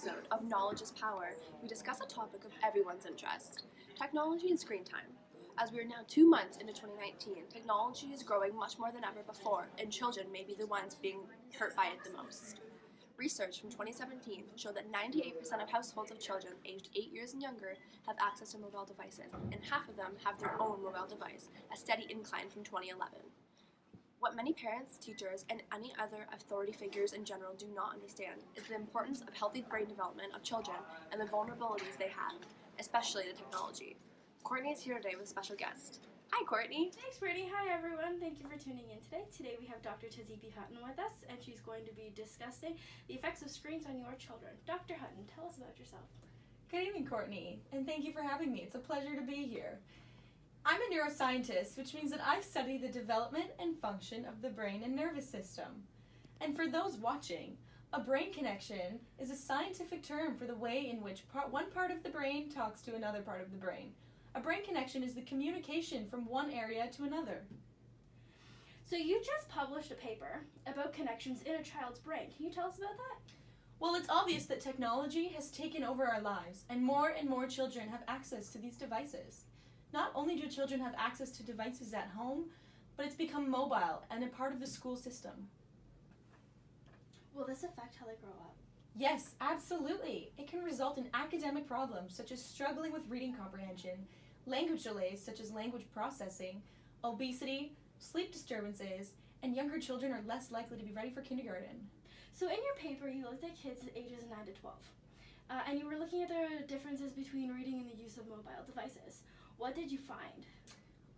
episode of Knowledge is Power, we discuss a topic of everyone's interest, technology and screen time. As we are now 2 months into 2019, technology is growing much more than ever before, and children may be the ones being hurt by it the most. Research from 2017 showed that 98% of households of children aged 8 years and younger have access to mobile devices, and half of them have their own mobile device, a steady incline from 2011. What many parents, teachers, and any other authority figures in general do not understand is the importance of healthy brain development of children and the vulnerabilities they have, especially to technology. Courtney is here today with a special guest. Hi, Courtney. Thanks, Brittany. Hi, everyone. Thank you for tuning in today. Today we have Dr. Tazipi Hutton with us, and she's going to be discussing the effects of screens on your children. Dr. Hutton, tell us about yourself. Good evening, Courtney, and thank you for having me. It's a pleasure to be here. I'm a neuroscientist, which means that I study the development and function of the brain and nervous system. And for those watching, a brain connection is a scientific term for the way in which one part of the brain talks to another part of the brain. A brain connection is the communication from one area to another. So you just published a paper about connections in a child's brain. Can you tell us about that? Well, it's obvious that technology has taken over our lives, and more children have access to these devices. Not only do children have access to devices at home, but it's become mobile and a part of the school system. Will this affect how they grow up? Yes, absolutely. It can result in academic problems such as struggling with reading comprehension, language delays such as language processing, obesity, sleep disturbances, and younger children are less likely to be ready for kindergarten. So in your paper, you looked at kids ages 9 to 12, and you were looking at the differences between reading and the use of mobile devices. What did you find?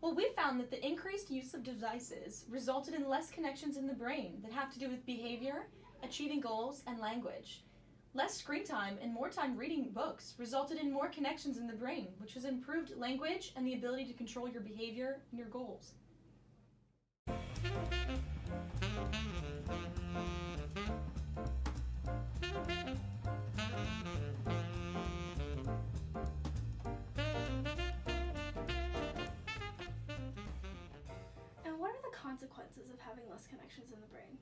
Well, we found that the increased use of devices resulted in less connections in the brain that have to do with behavior, achieving goals, and language. Less screen time and more time reading books resulted in more connections in the brain, which has improved language and the ability to control your behavior and your goals. And what are the consequences of having less connections in the brain?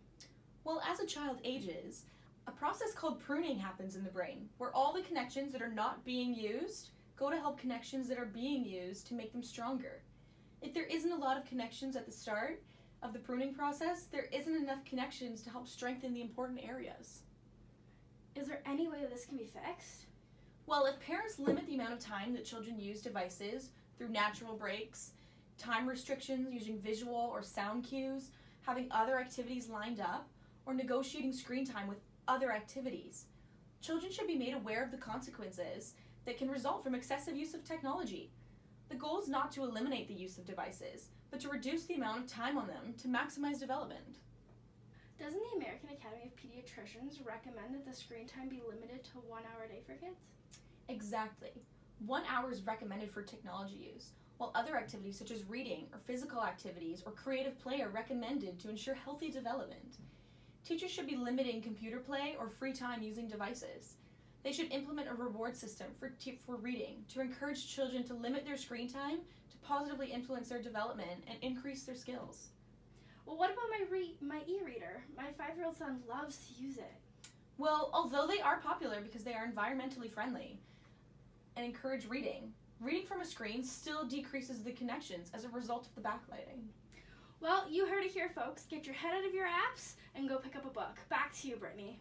Well, as a child ages, a process called pruning happens in the brain, where all the connections that are not being used go to help connections that are being used to make them stronger. If there isn't a lot of connections at the start of the pruning process, there isn't enough connections to help strengthen the important areas. Is there any way this can be fixed? Well, if parents limit the amount of time that children use devices through natural breaks, time restrictions using visual or sound cues, having other activities lined up, or negotiating screen time with other activities, children should be made aware of the consequences that can result from excessive use of technology. The goal is not to eliminate the use of devices, but to reduce the amount of time on them to maximize development. Doesn't the American Academy of Pediatricians recommend that the screen time be limited to 1 hour a day for kids? Exactly. 1 hour is recommended for technology use, while other activities such as reading or physical activities or creative play are recommended to ensure healthy development. Teachers should be limiting computer play or free time using devices. They should implement a reward system for reading to encourage children to limit their screen time to positively influence their development and increase their skills. Well, what about my e-reader? My 5-year-old son loves to use it. Well, although they are popular because they are environmentally friendly and encourage reading, reading from a screen still decreases the connections as a result of the backlighting. Well, you heard it here, folks. Get your head out of your apps and go pick up a book. Back to you, Brittany.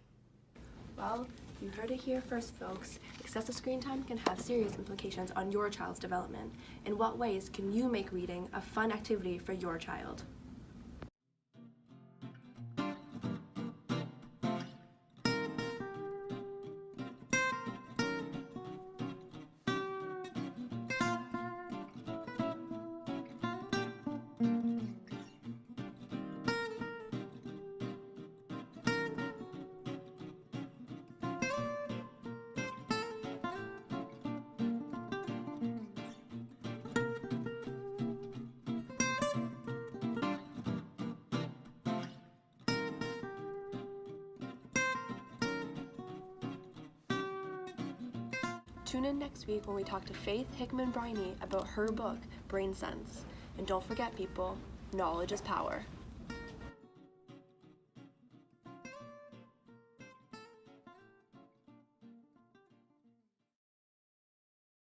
Well, you heard it here first, folks. Excessive screen time can have serious implications on your child's development. In what ways can you make reading a fun activity for your child? Tune in next week when we talk to Faith Hickman Briney about her book, Brain Sense. And don't forget, people, knowledge is power.